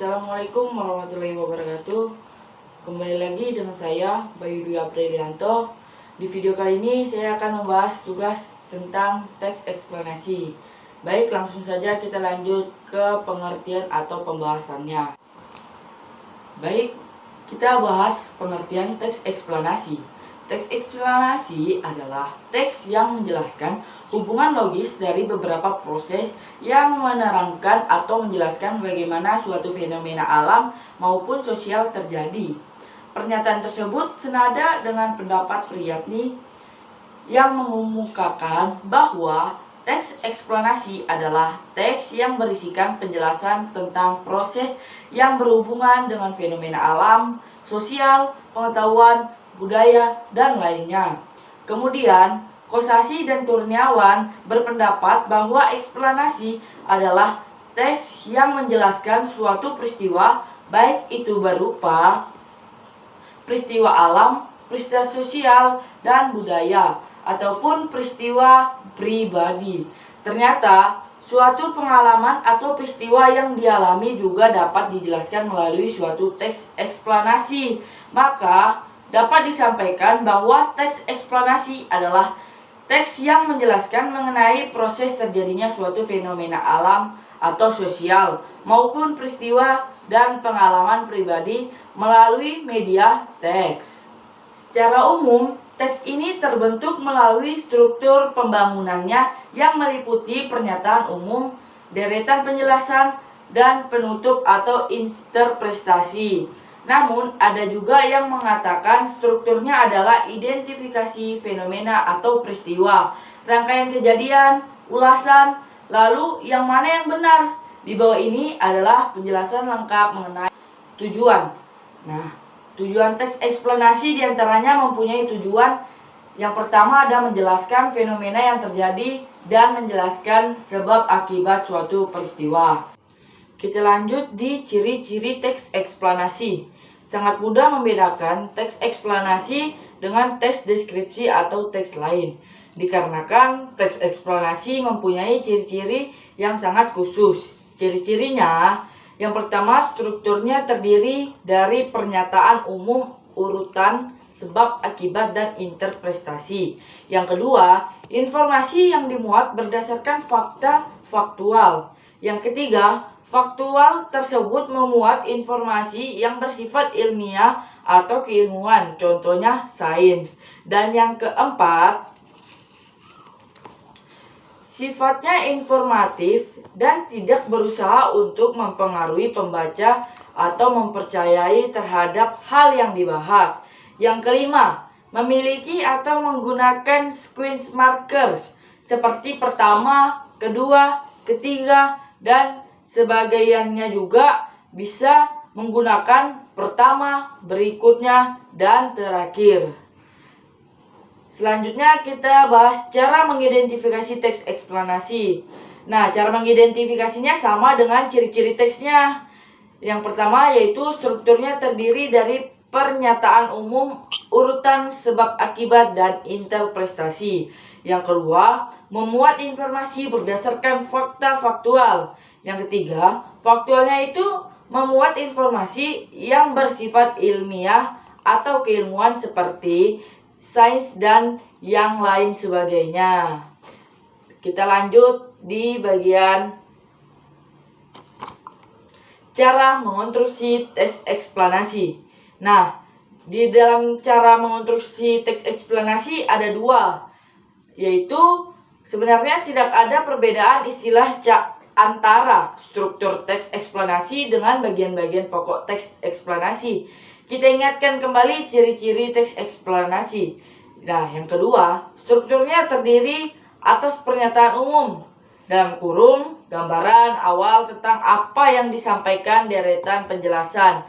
Assalamualaikum warahmatullahi wabarakatuh. Kembali lagi dengan saya, Bayu Dwi Aprilianto. Di video kali ini saya akan membahas tugas tentang teks eksplanasi. Baik, langsung saja kita lanjut ke pengertian atau pembahasannya. Baik, kita bahas pengertian teks eksplanasi. Teks eksplanasi adalah teks yang menjelaskan hubungan logis dari beberapa proses yang menerangkan atau menjelaskan bagaimana suatu fenomena alam maupun sosial terjadi. Pernyataan tersebut senada dengan pendapat Priyatni yang mengemukakan bahwa teks eksplanasi adalah teks yang berisikan penjelasan tentang proses yang berhubungan dengan fenomena alam, sosial, pengetahuan, budaya, dan lainnya. Kemudian, Kosasih dan Kurniawan berpendapat bahwa eksplanasi adalah teks yang menjelaskan suatu peristiwa, baik itu berupa peristiwa alam, peristiwa sosial, dan budaya, ataupun peristiwa pribadi. Ternyata, suatu pengalaman atau peristiwa yang dialami juga dapat dijelaskan melalui suatu teks eksplanasi. Maka, dapat disampaikan bahwa teks eksplanasi adalah teks yang menjelaskan mengenai proses terjadinya suatu fenomena alam atau sosial maupun peristiwa dan pengalaman pribadi melalui media teks. Secara umum, teks ini terbentuk melalui struktur pembangunannya yang meliputi pernyataan umum, deretan penjelasan, dan penutup atau interpretasi. Namun, ada juga yang mengatakan strukturnya adalah identifikasi fenomena atau peristiwa, rangkaian kejadian, ulasan, lalu yang mana yang benar. Di bawah ini adalah penjelasan lengkap mengenai tujuan. Nah, tujuan teks eksplanasi diantaranya mempunyai tujuan yang pertama ada menjelaskan fenomena yang terjadi dan menjelaskan sebab akibat suatu peristiwa. Kita lanjut di ciri-ciri teks eksplanasi. Sangat mudah membedakan teks eksplanasi dengan teks deskripsi atau teks lain. Dikarenakan teks eksplanasi mempunyai ciri-ciri yang sangat khusus. Ciri-cirinya, yang pertama strukturnya terdiri dari pernyataan umum, urutan, sebab, akibat, dan interpretasi. Yang kedua, informasi yang dimuat berdasarkan fakta faktual. Yang ketiga, faktual tersebut memuat informasi yang bersifat ilmiah atau keilmuan, contohnya sains. Dan yang keempat, sifatnya informatif dan tidak berusaha untuk mempengaruhi pembaca atau mempercayai terhadap hal yang dibahas. Yang kelima, memiliki atau menggunakan sequence markers seperti pertama, kedua, ketiga, dan sebagainya juga bisa menggunakan pertama, berikutnya, dan terakhir. Selanjutnya kita bahas cara mengidentifikasi teks eksplanasi. Nah, cara mengidentifikasinya sama dengan ciri-ciri teksnya. Yang pertama yaitu strukturnya terdiri dari pernyataan umum, urutan, sebab, akibat, dan interpretasi. Yang kedua, memuat informasi berdasarkan fakta faktual. Yang ketiga, faktualnya itu memuat informasi yang bersifat ilmiah atau keilmuan seperti sains dan yang lain sebagainya. Kita lanjut di bagian cara mengonstruksi teks eksplanasi. Nah, di dalam cara mengonstruksi teks eksplanasi ada dua, yaitu sebenarnya tidak ada perbedaan istilah antara struktur teks eksplanasi dengan bagian-bagian pokok teks eksplanasi. Kita ingatkan kembali ciri-ciri teks eksplanasi. Nah, yang kedua, strukturnya terdiri atas pernyataan umum, dalam kurung, gambaran awal tentang apa yang disampaikan, deretan penjelasan,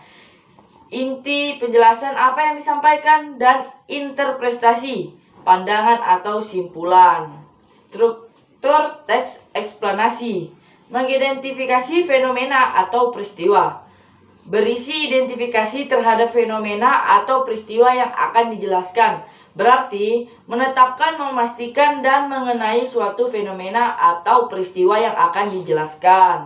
inti penjelasan apa yang disampaikan, dan interpretasi, pandangan atau simpulan. Struktur teks eksplanasi mengidentifikasi fenomena atau peristiwa. Berisi identifikasi terhadap fenomena atau peristiwa yang akan dijelaskan. Berarti menetapkan, memastikan, dan mengenai suatu fenomena atau peristiwa yang akan dijelaskan.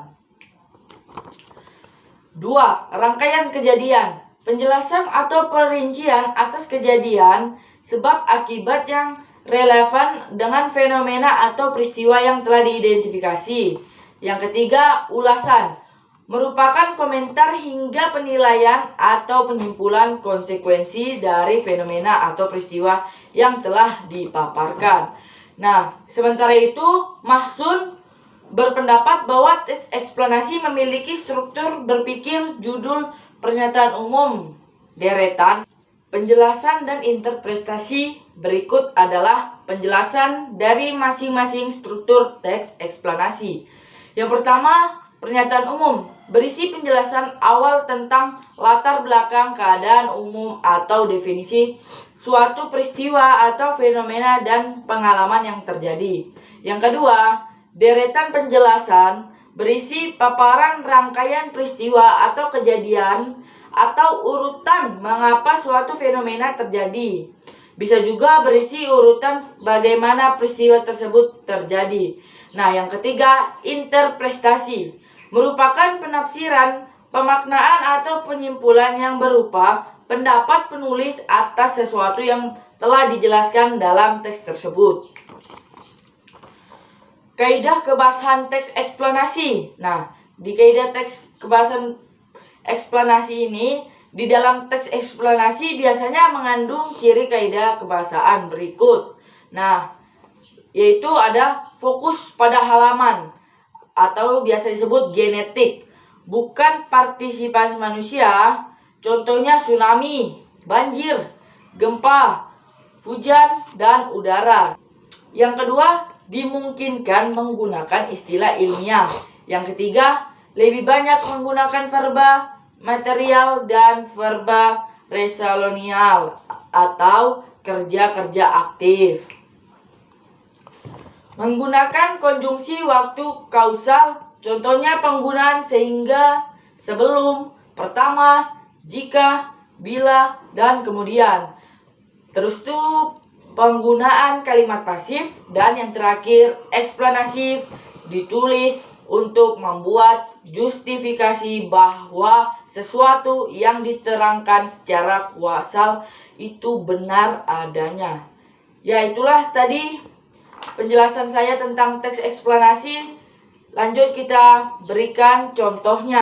2. Rangkaian kejadian. Penjelasan atau perincian atas kejadian, sebab akibat yang relevan dengan fenomena atau peristiwa yang telah diidentifikasi. Yang ketiga, ulasan. Merupakan komentar hingga penilaian atau penyimpulan konsekuensi dari fenomena atau peristiwa yang telah dipaparkan. Nah, sementara itu, Mahsun berpendapat bahwa teks eksplanasi memiliki struktur berpikir, judul, pernyataan umum, deretan, penjelasan, dan interpretasi. Berikut adalah penjelasan dari masing-masing struktur teks eksplanasi. Yang pertama, pernyataan umum berisi penjelasan awal tentang latar belakang, keadaan umum atau definisi suatu peristiwa atau fenomena dan pengalaman yang terjadi. Yang kedua, deretan penjelasan berisi paparan rangkaian peristiwa atau kejadian atau urutan mengapa suatu fenomena terjadi. Bisa juga berisi urutan bagaimana peristiwa tersebut terjadi. Nah, yang ketiga, interpretasi merupakan penafsiran, pemaknaan atau penyimpulan yang berupa pendapat penulis atas sesuatu yang telah dijelaskan dalam teks tersebut. Kaidah kebahasan teks eksplanasi. Nah, di kaidah teks kebahasan eksplanasi ini, di dalam teks eksplanasi biasanya mengandung ciri kaidah kebahasaan berikut. Nah, yaitu ada fokus pada halaman atau biasa disebut genetik, bukan partisipasi manusia. Contohnya tsunami, banjir, gempa, hujan, dan udara. Yang kedua, dimungkinkan menggunakan istilah ilmiah. Yang ketiga, lebih banyak menggunakan verba material dan verba resalonial atau kerja-kerja aktif. Menggunakan konjungsi waktu kausal, contohnya penggunaan sehingga, sebelum, pertama, jika, bila, dan kemudian. Terus tuh penggunaan kalimat pasif, dan yang terakhir eksplanasi ditulis untuk membuat justifikasi bahwa sesuatu yang diterangkan secara kausal itu benar adanya. Ya, itulah tadi penjelasan saya tentang teks eksplanasi. Lanjut kita berikan contohnya.